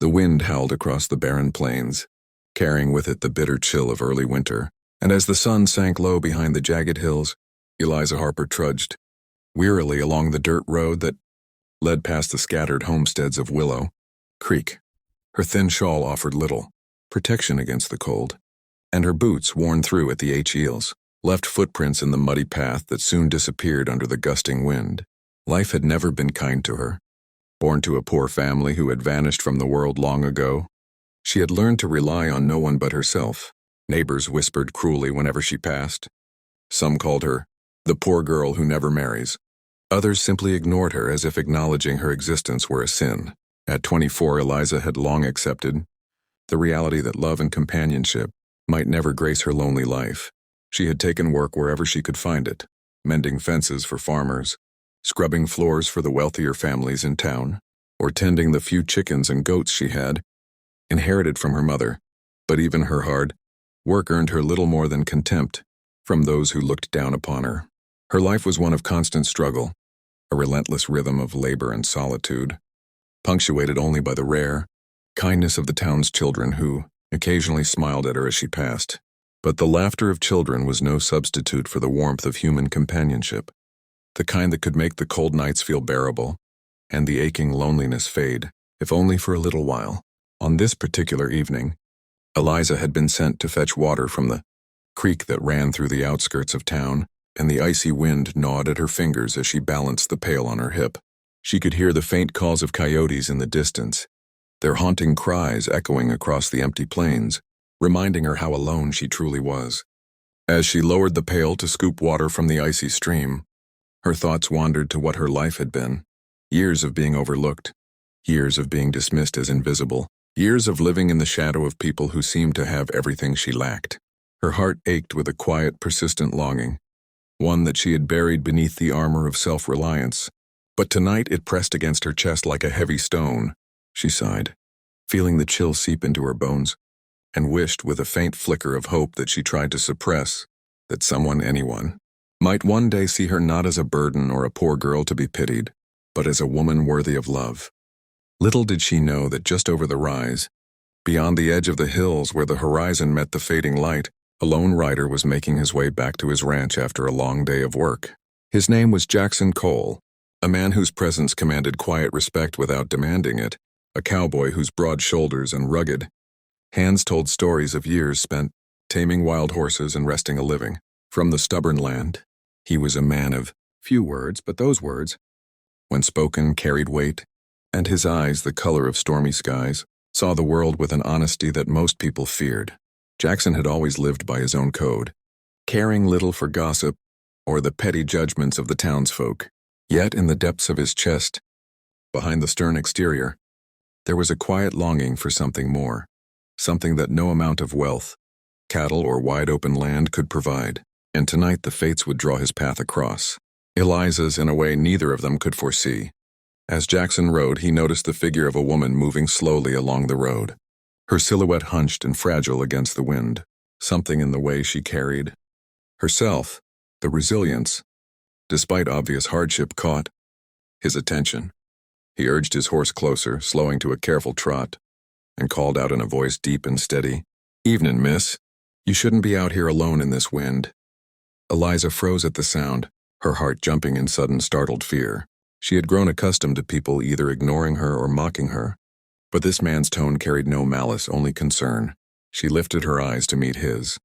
The wind howled across the barren plains, carrying with it the bitter chill of early winter, and as the sun sank low behind the jagged hills, Eliza Harper trudged wearily along the dirt road that led past the scattered homesteads of Willow Creek. Her thin shawl offered little protection against the cold, and her boots, worn through at the heels, left footprints in the muddy path that soon disappeared under the gusting wind. Life had never been kind to her. Born to a poor family who had vanished from the world long ago, she had learned to rely on no one but herself. Neighbors whispered cruelly whenever she passed. Some called her the poor girl who never marries. Others simply ignored her as if acknowledging her existence were a sin. At 24, Eliza had long accepted the reality that love and companionship might never grace her lonely life. She had taken work wherever she could find it, mending fences for farmers, scrubbing floors for the wealthier families in town, or tending the few chickens and goats she had inherited from her mother. But even her hard work earned her little more than contempt from those who looked down upon her. Her life was one of constant struggle, a relentless rhythm of labor and solitude, punctuated only by the rare kindness of the town's children who occasionally smiled at her as she passed. But the laughter of children was no substitute for the warmth of human companionship, the kind that could make the cold nights feel bearable and the aching loneliness fade, if only for a little while. On this particular evening, Eliza had been sent to fetch water from the creek that ran through the outskirts of town, and the icy wind gnawed at her fingers as she balanced the pail on her hip. She could hear the faint calls of coyotes in the distance, their haunting cries echoing across the empty plains, reminding her how alone she truly was. As she lowered the pail to scoop water from the icy stream, her thoughts wandered to what her life had been. Years of being overlooked, years of being dismissed as invisible, years of living in the shadow of people who seemed to have everything she lacked. Her heart ached with a quiet, persistent longing, one that she had buried beneath the armor of self-reliance. But tonight it pressed against her chest like a heavy stone. She sighed, feeling the chill seep into her bones, and wished with a faint flicker of hope that she tried to suppress, that someone, anyone, might one day see her not as a burden or a poor girl to be pitied, but as a woman worthy of love. Little did she know that just over the rise, beyond the edge of the hills where the horizon met the fading light, a lone rider was making his way back to his ranch after a long day of work. His name was Jackson Cole, a man whose presence commanded quiet respect without demanding it, a cowboy whose broad shoulders and rugged hands told stories of years spent taming wild horses and wresting a living from the stubborn land. He was a man of few words, but those words, when spoken, carried weight, and his eyes, the color of stormy skies, saw the world with an honesty that most people feared. Jackson had always lived by his own code, caring little for gossip or the petty judgments of the townsfolk. Yet in the depths of his chest, behind the stern exterior, there was a quiet longing for something more, something that no amount of wealth, cattle, or wide-open land could provide. And tonight the fates would draw his path across. Eliza's, in a way neither of them could foresee. As Jackson rode, he noticed the figure of a woman moving slowly along the road, her silhouette hunched and fragile against the wind. Something in the way she carried herself, the resilience, despite obvious hardship, caught his attention. He urged his horse closer, slowing to a careful trot, and called out in a voice deep and steady, "Evening, miss. You shouldn't be out here alone in this wind." Eliza froze at the sound, her heart jumping in sudden startled fear. She had grown accustomed to people either ignoring her or mocking her, but this man's tone carried no malice, only concern. She lifted her eyes to meet his,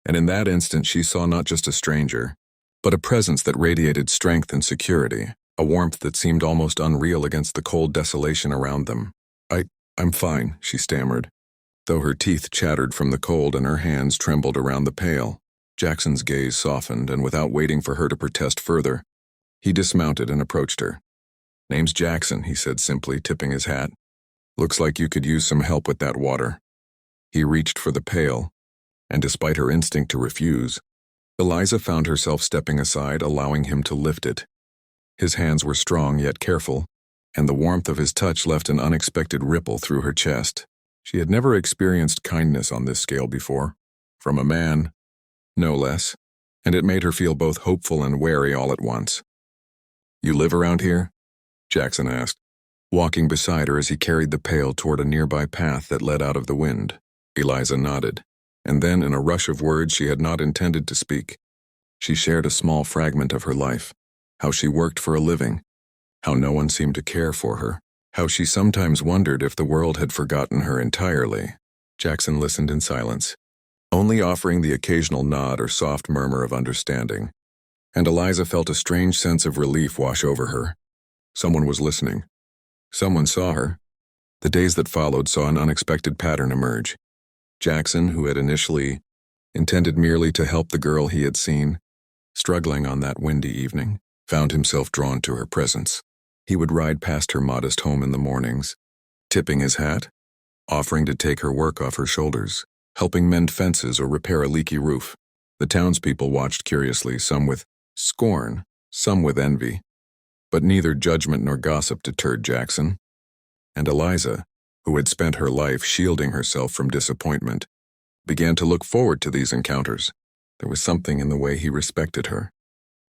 and in that instant she saw not just a stranger, but a presence that radiated strength and security, a warmth that seemed almost unreal against the cold desolation around them. I'm fine," she stammered, though her teeth chattered from the cold and her hands trembled around the pail. Jackson's gaze softened, and without waiting for her to protest further, he dismounted and approached her. "Name's Jackson," he said simply, tipping his hat. "Looks like you could use some help with that water." He reached for the pail, and despite her instinct to refuse, Eliza found herself stepping aside, allowing him to lift it. His hands were strong yet careful, and the warmth of his touch left an unexpected ripple through her chest. She had never experienced kindness on this scale before, from a man, no less, and it made her feel both hopeful and wary all at once. "You live around here?" Jackson asked. walking beside her as he carried the pail toward a nearby path that led out of the wind. Eliza nodded, and then, in a rush of words she had not intended to speak, she shared a small fragment of her life, how she worked for a living, how no one seemed to care for her, how she sometimes wondered if the world had forgotten her entirely. Jackson listened in silence, only offering the occasional nod or soft murmur of understanding, and Eliza felt a strange sense of relief wash over her. Someone was listening. Someone saw her. The days that followed saw an unexpected pattern emerge. Jackson, who had initially intended merely to help the girl he had seen, struggling on that windy evening, found himself drawn to her presence. He would ride past her modest home in the mornings, tipping his hat, offering to take her work off her shoulders, helping mend fences or repair a leaky roof. The townspeople watched curiously, some with scorn, some with envy. But neither judgment nor gossip deterred Jackson. And Eliza, who had spent her life shielding herself from disappointment, began to look forward to these encounters. There was something in the way he respected her,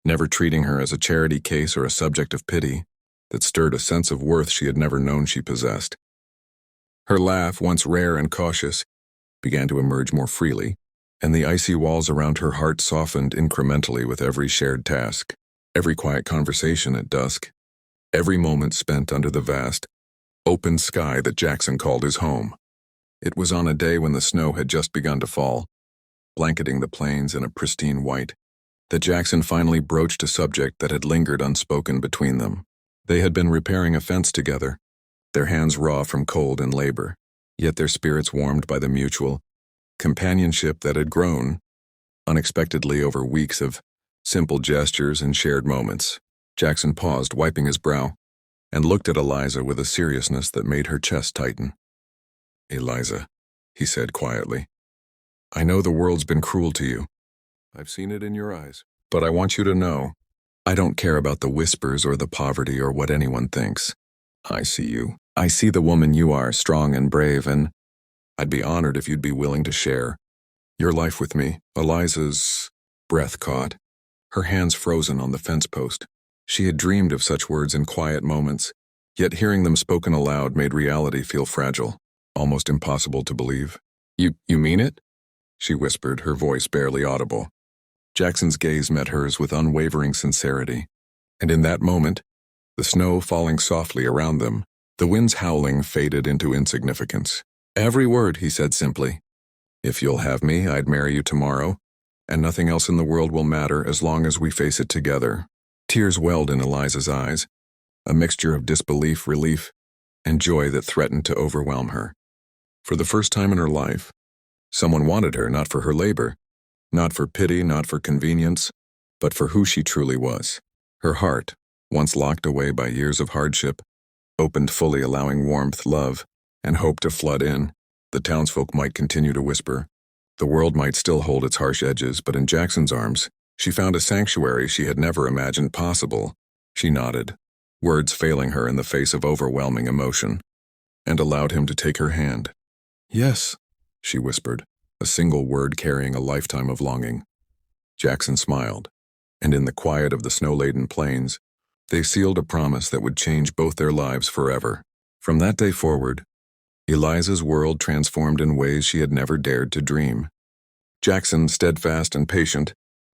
never treating her as a charity case or a subject of pity, that stirred a sense of worth she had never known she possessed. Her laugh, once rare and cautious, began to emerge more freely, and the icy walls around her heart softened incrementally with every shared task, every quiet conversation at dusk, every moment spent under the vast, open sky that Jackson called his home. It was on a day when the snow had just begun to fall, blanketing the plains in a pristine white, that Jackson finally broached a subject that had lingered unspoken between them. They had been repairing a fence together, their hands raw from cold and labor, yet their spirits warmed by the mutual companionship that had grown unexpectedly over weeks of simple gestures and shared moments. Jackson paused, wiping his brow, and looked at Eliza with a seriousness that made her chest tighten. "Eliza," he said quietly, "I know the world's been cruel to you. I've seen it in your eyes. But I want you to know, I don't care about the whispers or the poverty or what anyone thinks. I see you. I see the woman you are, strong and brave, and I'd be honored if you'd be willing to share your life with me." Eliza's breath caught, her hands frozen on the fence post. She had dreamed of such words in quiet moments, yet hearing them spoken aloud made reality feel fragile, almost impossible to believe. You mean it?" she whispered, her voice barely audible. Jackson's gaze met hers with unwavering sincerity, and in that moment, the snow falling softly around them, the wind's howling faded into insignificance. "Every word," he said simply. "If you'll have me, I'd marry you tomorrow, and nothing else in the world will matter as long as we face it together." Tears welled in Eliza's eyes, a mixture of disbelief, relief, and joy that threatened to overwhelm her. For the first time in her life, someone wanted her not for her labor, not for pity, not for convenience, but for who she truly was. Her heart, once locked away by years of hardship, opened fully, allowing warmth, love, and hope to flood in. The townsfolk might continue to whisper. The world might still hold its harsh edges, but in Jackson's arms, she found a sanctuary she had never imagined possible. She nodded, words failing her in the face of overwhelming emotion, and allowed him to take her hand. "Yes," she whispered, a single word carrying a lifetime of longing. Jackson smiled, and in the quiet of the snow-laden plains, they sealed a promise that would change both their lives forever. From that day forward, Eliza's world transformed in ways she had never dared to dream. Jackson, steadfast and patient,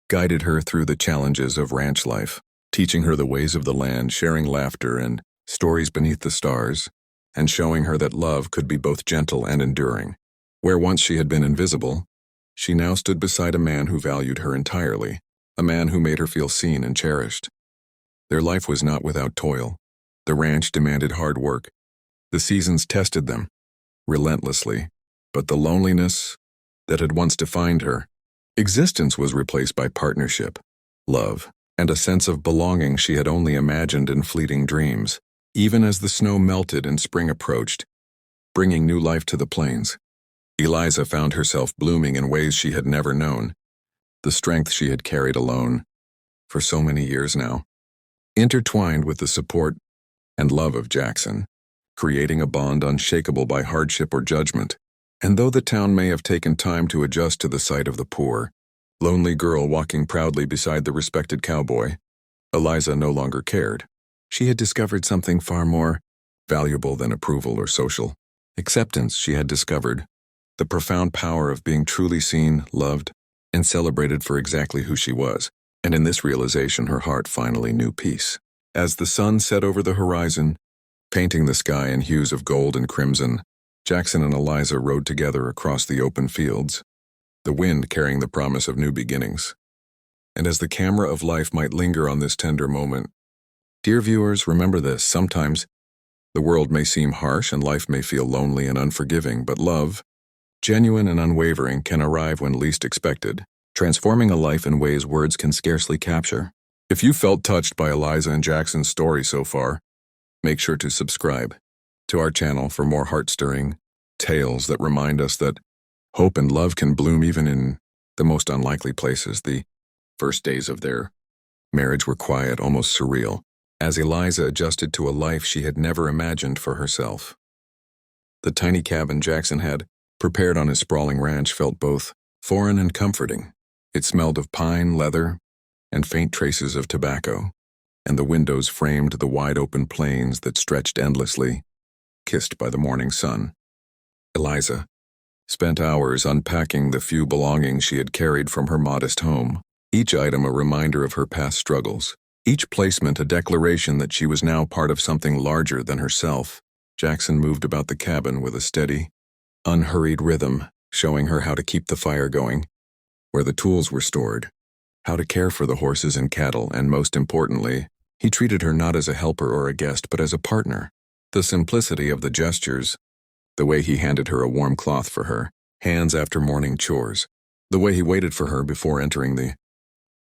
guided her through the challenges of ranch life, teaching her the ways of the land, sharing laughter and stories beneath the stars, and showing her that love could be both gentle and enduring. Where once she had been invisible, she now stood beside a man who valued her entirely, a man who made her feel seen and cherished. Their life was not without toil. The ranch demanded hard work. The seasons tested them, relentlessly, but the loneliness that had once defined her existence was replaced by partnership, love, and a sense of belonging she had only imagined in fleeting dreams. Even as the snow melted and spring approached, bringing new life to the plains, Eliza found herself blooming in ways she had never known, the strength she had carried alone for so many years now, intertwined with the support and love of Jackson, creating a bond unshakable by hardship or judgment. And though the town may have taken time to adjust to the sight of the poor, lonely girl walking proudly beside the respected cowboy, Eliza no longer cared. She had discovered something far more valuable than approval or social acceptance. She had discovered the profound power of being truly seen, loved, and celebrated for exactly who she was, and in this realization her heart finally knew peace. As the sun set over the horizon, painting the sky in hues of gold and crimson, Jackson and Eliza rode together across the open fields, the wind carrying the promise of new beginnings. And as the camera of life might linger on this tender moment, dear viewers, remember this: sometimes the world may seem harsh and life may feel lonely and unforgiving, but love, genuine and unwavering, can arrive when least expected, transforming a life in ways words can scarcely capture. If you felt touched by Eliza and Jackson's story so far, make sure to subscribe to our channel for more heart-stirring tales that remind us that hope and love can bloom even in the most unlikely places. The first days of their marriage were quiet, almost surreal, as Eliza adjusted to a life she had never imagined for herself. The tiny cabin Jackson had prepared on his sprawling ranch felt both foreign and comforting. It smelled of pine, leather, and faint traces of tobacco, and the windows framed the wide-open plains that stretched endlessly, kissed by the morning sun. Eliza spent hours unpacking the few belongings she had carried from her modest home, each item a reminder of her past struggles, each placement a declaration that she was now part of something larger than herself. Jackson moved about the cabin with a steady, unhurried rhythm, showing her how to keep the fire going, where the tools were stored, how to care for the horses and cattle, and most importantly, he treated her not as a helper or a guest, but as a partner. The simplicity of the gestures, the way he handed her a warm cloth for her hands after morning chores, the way he waited for her before entering the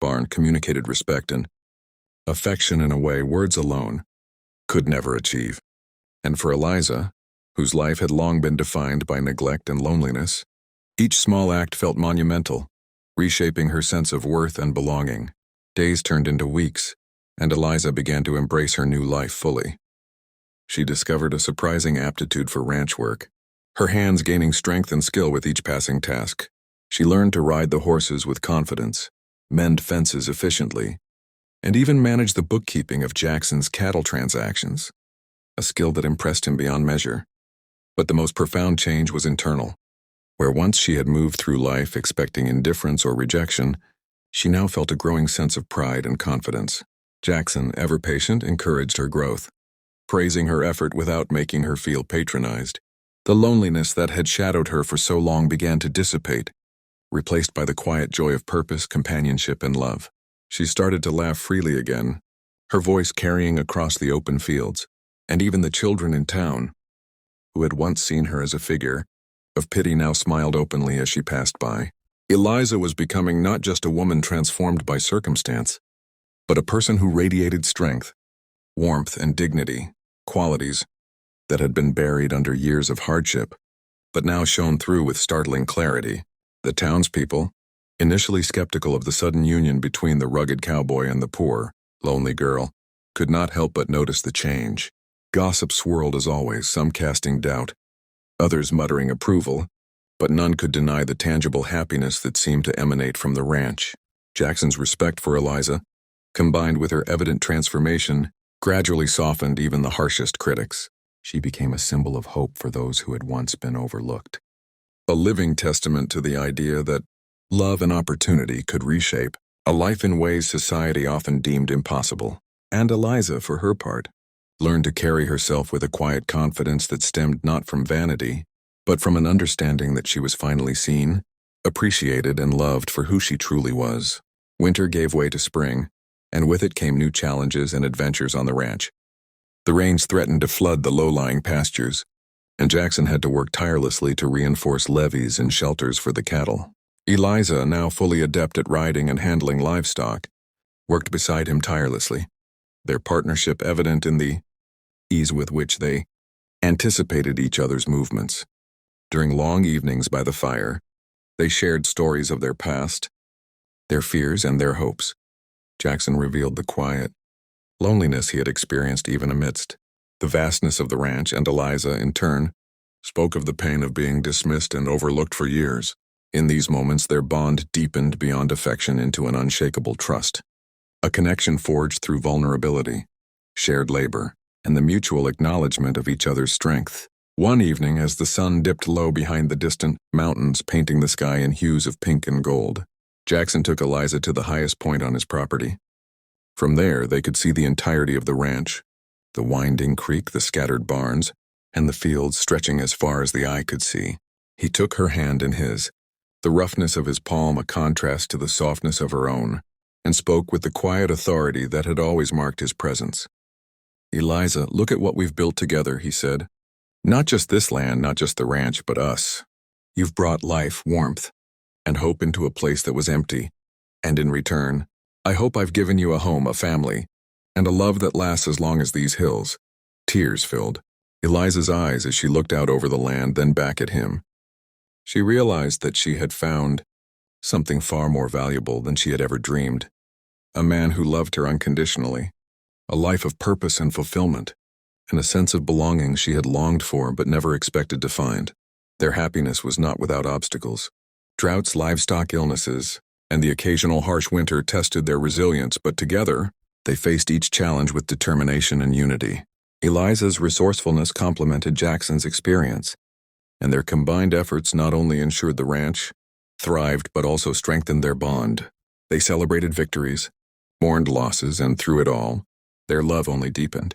barn, communicated respect and affection in a way words alone could never achieve. And for Eliza, whose life had long been defined by neglect and loneliness, each small act felt monumental, reshaping her sense of worth and belonging. Days turned into weeks, and Eliza began to embrace her new life fully. She discovered a surprising aptitude for ranch work, her hands gaining strength and skill with each passing task. She learned to ride the horses with confidence, mend fences efficiently, and even manage the bookkeeping of Jackson's cattle transactions, a skill that impressed him beyond measure. But the most profound change was internal. Where once she had moved through life expecting indifference or rejection, she now felt a growing sense of pride and confidence. Jackson, ever patient, encouraged her growth, praising her effort without making her feel patronized. The loneliness that had shadowed her for so long began to dissipate, replaced by the quiet joy of purpose, companionship, and love. She started to laugh freely again, her voice carrying across the open fields, and even the children in town, who had once seen her as a figure of pity, now smiled openly as she passed by. Eliza was becoming not just a woman transformed by circumstance, but a person who radiated strength, warmth, and dignity, qualities that had been buried under years of hardship, but now shone through with startling clarity. The townspeople, initially skeptical of the sudden union between the rugged cowboy and the poor, lonely girl, could not help but notice the change. Gossip swirled as always, some casting doubt, others muttering approval, but none could deny the tangible happiness that seemed to emanate from the ranch. Jackson's respect for Eliza, combined with her evident transformation, gradually softened even the harshest critics. She became a symbol of hope for those who had once been overlooked, a living testament to the idea that love and opportunity could reshape a life in ways society often deemed impossible. And Eliza, for her part, learned to carry herself with a quiet confidence that stemmed not from vanity, but from an understanding that she was finally seen, appreciated, and loved for who she truly was. Winter gave way to spring, and with it came new challenges and adventures on the ranch. The rains threatened to flood the low-lying pastures, and Jackson had to work tirelessly to reinforce levees and shelters for the cattle. Eliza, now fully adept at riding and handling livestock, worked beside him tirelessly, their partnership evident in the ease with which they anticipated each other's movements. During long evenings by the fire, they shared stories of their past, their fears, and their hopes. Jackson revealed the quiet loneliness he had experienced even amidst the vastness of the ranch, and Eliza, in turn, spoke of the pain of being dismissed and overlooked for years. In these moments, their bond deepened beyond affection into an unshakable trust, a connection forged through vulnerability, shared labor, and the mutual acknowledgement of each other's strength. One evening, as the sun dipped low behind the distant mountains painting the sky in hues of pink and gold, Jackson took Eliza to the highest point on his property. From there, they could see the entirety of the ranch, the winding creek, the scattered barns, and the fields stretching as far as the eye could see. He took her hand in his, the roughness of his palm a contrast to the softness of her own, and spoke with the quiet authority that had always marked his presence. "Eliza, look at what we've built together," he said. "Not just this land, not just the ranch, but us. You've brought life, warmth, and hope into a place that was empty, and in return, I hope I've given you a home, a family, and a love that lasts as long as these hills." Tears filled Eliza's eyes as she looked out over the land, then back at him. She realized that she had found something far more valuable than she had ever dreamed. A man who loved her unconditionally, a life of purpose and fulfillment, and a sense of belonging she had longed for but never expected to find. Their happiness was not without obstacles. Droughts, livestock illnesses, and the occasional harsh winter tested their resilience, but together, they faced each challenge with determination and unity. Eliza's resourcefulness complemented Jackson's experience, and their combined efforts not only ensured the ranch thrived but also strengthened their bond. They celebrated victories, mourned losses, and through it all, their love only deepened.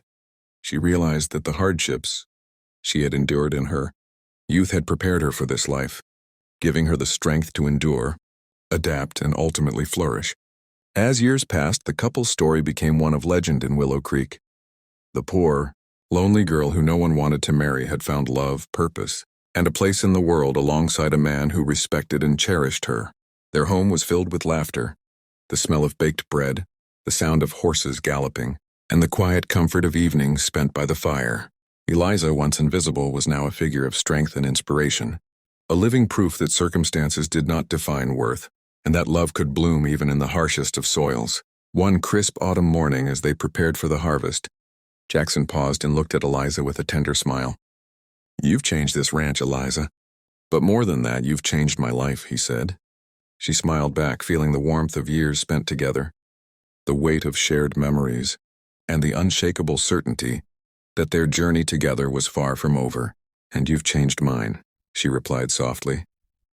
She realized that the hardships she had endured in her youth had prepared her for this life, giving her the strength to endure, adapt, and ultimately flourish. As years passed, the couple's story became one of legend in Willow Creek. The poor, lonely girl who no one wanted to marry had found love, purpose, and a place in the world alongside a man who respected and cherished her. Their home was filled with laughter, the smell of baked bread, the sound of horses galloping, and the quiet comfort of evenings spent by the fire. Eliza, once invisible, was now a figure of strength and inspiration, a living proof that circumstances did not define worth, and that love could bloom even in the harshest of soils. One crisp autumn morning, as they prepared for the harvest, Jackson paused and looked at Eliza with a tender smile. "You've changed this ranch, Eliza. But more than that, you've changed my life," he said. She smiled back, feeling the warmth of years spent together, the weight of shared memories, and the unshakable certainty that their journey together was far from over. "And you've changed mine," she replied softly,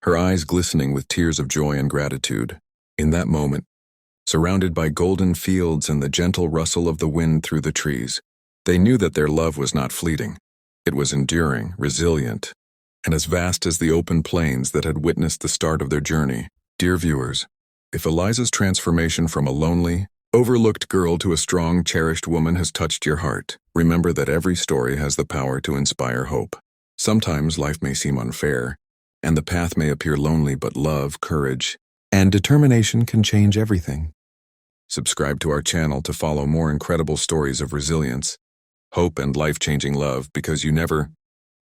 her eyes glistening with tears of joy and gratitude. In that moment, surrounded by golden fields and the gentle rustle of the wind through the trees, they knew that their love was not fleeting. It was enduring, resilient, and as vast as the open plains that had witnessed the start of their journey. Dear viewers, if Eliza's transformation from a lonely, overlooked girl to a strong, cherished woman has touched your heart, remember that every story has the power to inspire hope. Sometimes life may seem unfair, and the path may appear lonely, but love, courage, and determination can change everything. Subscribe to our channel to follow more incredible stories of resilience, hope, and life-changing love, because you never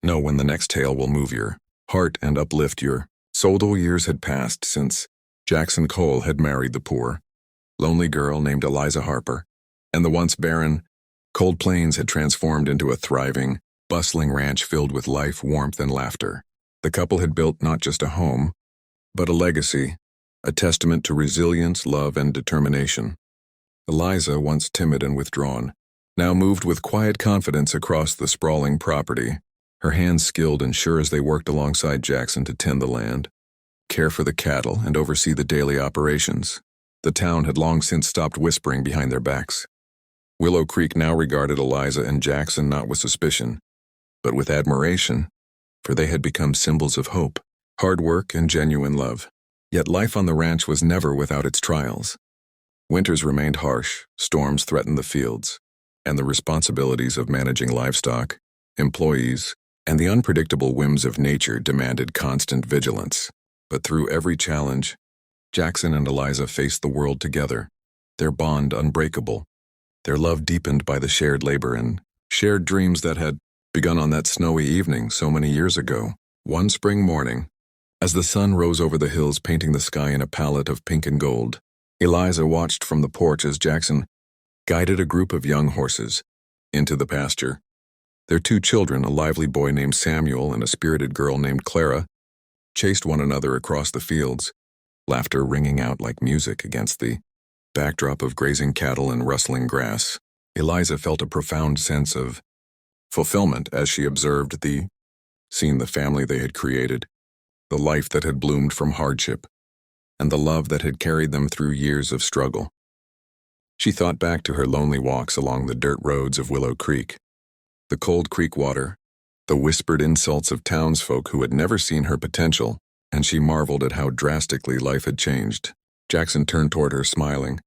know when the next tale will move your heart and uplift your soul. Years had passed since Jackson Cole had married the poor, lonely girl named Eliza Harper, and the once barren, cold plains had transformed into a thriving, bustling ranch filled with life, warmth, and laughter. The couple had built not just a home, but a legacy, a testament to resilience, love, and determination. Eliza, once timid and withdrawn, now moved with quiet confidence across the sprawling property, her hands skilled and sure as they worked alongside Jackson to tend the land, care for the cattle, and oversee the daily operations. The town had long since stopped whispering behind their backs. Willow Creek now regarded Eliza and Jackson not with suspicion, but with admiration, for they had become symbols of hope, hard work, and genuine love. Yet life on the ranch was never without its trials. Winters remained harsh, storms threatened the fields, and the responsibilities of managing livestock, employees, and the unpredictable whims of nature demanded constant vigilance. But through every challenge, Jackson and Eliza faced the world together, their bond unbreakable, their love deepened by the shared labor and shared dreams that had begun on that snowy evening so many years ago. One spring morning, as the sun rose over the hills painting the sky in a palette of pink and gold, Eliza watched from the porch as Jackson guided a group of young horses into the pasture. Their two children, a lively boy named Samuel and a spirited girl named Clara, chased one another across the fields, laughter ringing out like music against the backdrop of grazing cattle and rustling grass. Eliza felt a profound sense of fulfillment as she observed seen the family they had created, the life that had bloomed from hardship, and the love that had carried them through years of struggle. She thought back to her lonely walks along the dirt roads of Willow Creek, the cold creek water, the whispered insults of townsfolk who had never seen her potential, and she marveled at how drastically life had changed. Jackson turned toward her, smiling,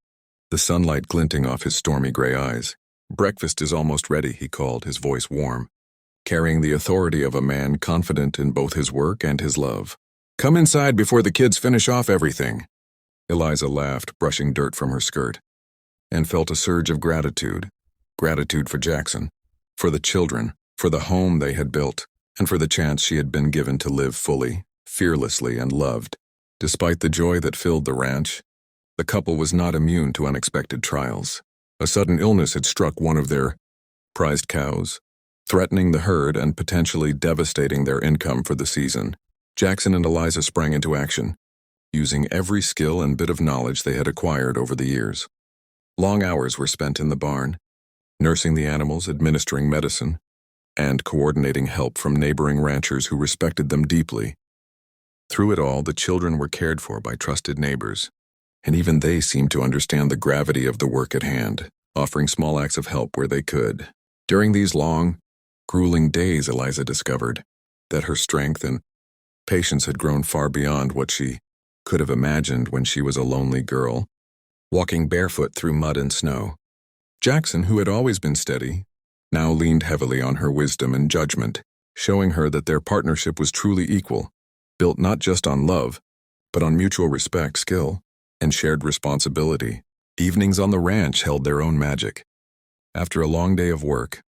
the sunlight glinting off his stormy gray eyes. "Breakfast is almost ready," he called, his voice warm, carrying the authority of a man confident in both his work and his love. "Come inside before the kids finish off everything." Eliza laughed, brushing dirt from her skirt, and felt a surge of gratitude. Gratitude for Jackson, for the children, for the home they had built, and for the chance she had been given to live fully, fearlessly, and loved. Despite the joy that filled the ranch, the couple was not immune to unexpected trials. A sudden illness had struck one of their prized cows, threatening the herd and potentially devastating their income for the season. Jackson and Eliza sprang into action, using every skill and bit of knowledge they had acquired over the years. Long hours were spent in the barn, nursing the animals, administering medicine, and coordinating help from neighboring ranchers who respected them deeply. Through it all, the children were cared for by trusted neighbors, and even they seemed to understand the gravity of the work at hand, offering small acts of help where they could. During these long, grueling days, Eliza discovered that her strength and patience had grown far beyond what she could have imagined when she was a lonely girl, walking barefoot through mud and snow. Jackson, who had always been steady, now leaned heavily on her wisdom and judgment, showing her that their partnership was truly equal, built not just on love, but on mutual respect, skill, and shared responsibility. Evenings on the ranch held their own magic. After a long day of work,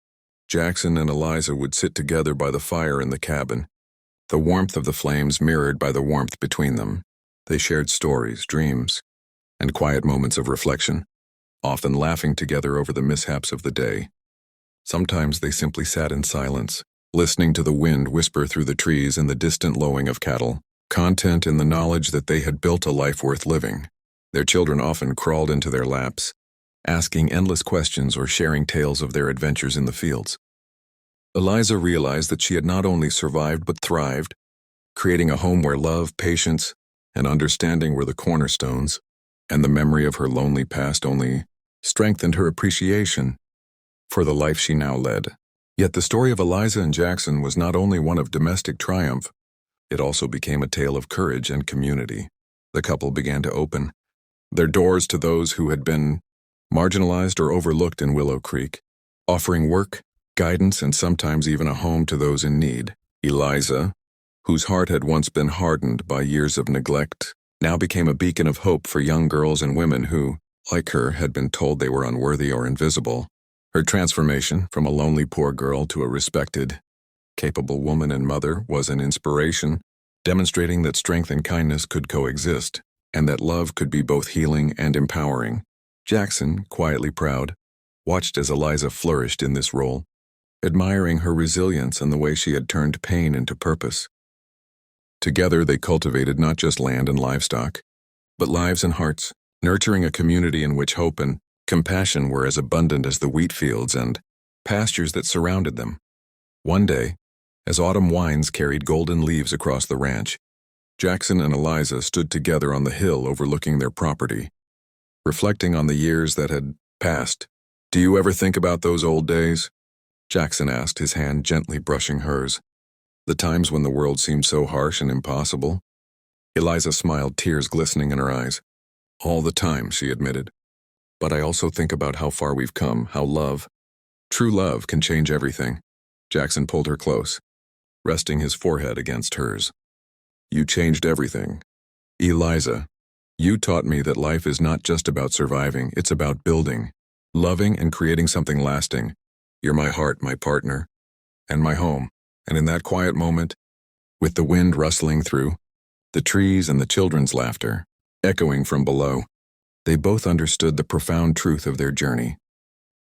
Jackson and Eliza would sit together by the fire in the cabin, the warmth of the flames mirrored by the warmth between them. They shared stories, dreams, and quiet moments of reflection, often laughing together over the mishaps of the day. Sometimes they simply sat in silence, listening to the wind whisper through the trees and the distant lowing of cattle, content in the knowledge that they had built a life worth living. Their children often crawled into their laps, asking endless questions or sharing tales of their adventures in the fields. Eliza realized that she had not only survived but thrived, creating a home where love, patience, and understanding were the cornerstones, and the memory of her lonely past only strengthened her appreciation for the life she now led. Yet the story of Eliza and Jackson was not only one of domestic triumph, it also became a tale of courage and community. The couple began to open their doors to those who had been marginalized or overlooked in Willow Creek, offering work, guidance, and sometimes even a home to those in need. Eliza, whose heart had once been hardened by years of neglect, now became a beacon of hope for young girls and women who, like her, had been told they were unworthy or invisible. Her transformation from a lonely poor girl to a respected, capable woman and mother was an inspiration, demonstrating that strength and kindness could coexist, and that love could be both healing and empowering. Jackson, quietly proud, watched as Eliza flourished in this role, admiring her resilience and the way she had turned pain into purpose. Together they cultivated not just land and livestock, but lives and hearts, nurturing a community in which hope and compassion were as abundant as the wheat fields and pastures that surrounded them. One day, as autumn winds carried golden leaves across the ranch, Jackson and Eliza stood together on the hill overlooking their property, reflecting on the years that had passed. "Do you ever think about those old days?" Jackson asked, his hand gently brushing hers. "The times when the world seemed so harsh and impossible?" Eliza smiled, tears glistening in her eyes. "All the time," she admitted. "But I also think about how far we've come, how true love can change everything." Jackson pulled her close, resting his forehead against hers. "You changed everything. Eliza, you taught me that life is not just about surviving, it's about building, loving, and creating something lasting. You're my heart, my partner, and my home." And in that quiet moment, with the wind rustling through, the trees and the children's laughter echoing from below, they both understood the profound truth of their journey.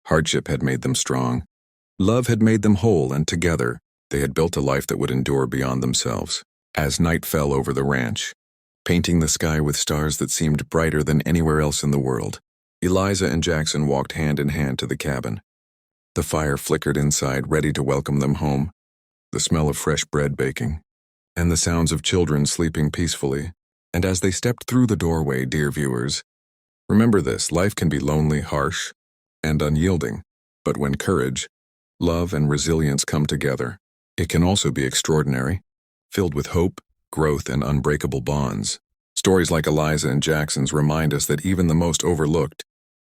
Hardship had made them strong. Love had made them whole, and together, they had built a life that would endure beyond themselves. As night fell over the ranch, painting the sky with stars that seemed brighter than anywhere else in the world, Eliza and Jackson walked hand in hand to the cabin. The fire flickered inside, ready to welcome them home, the smell of fresh bread baking, and the sounds of children sleeping peacefully. And as they stepped through the doorway, dear viewers, remember this: life can be lonely, harsh, and unyielding, but when courage, love, and resilience come together, it can also be extraordinary, filled with hope, growth, and unbreakable bonds. Stories like Eliza and Jackson's remind us that even the most overlooked,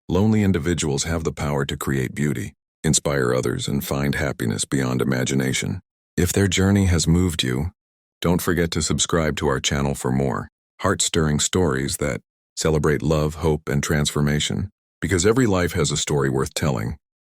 lonely individuals have the power to create beauty, inspire others, and find happiness beyond imagination. If their journey has moved you, don't forget to subscribe to our channel for more heart-stirring stories that celebrate love, hope, and transformation, because every life has a story worth telling.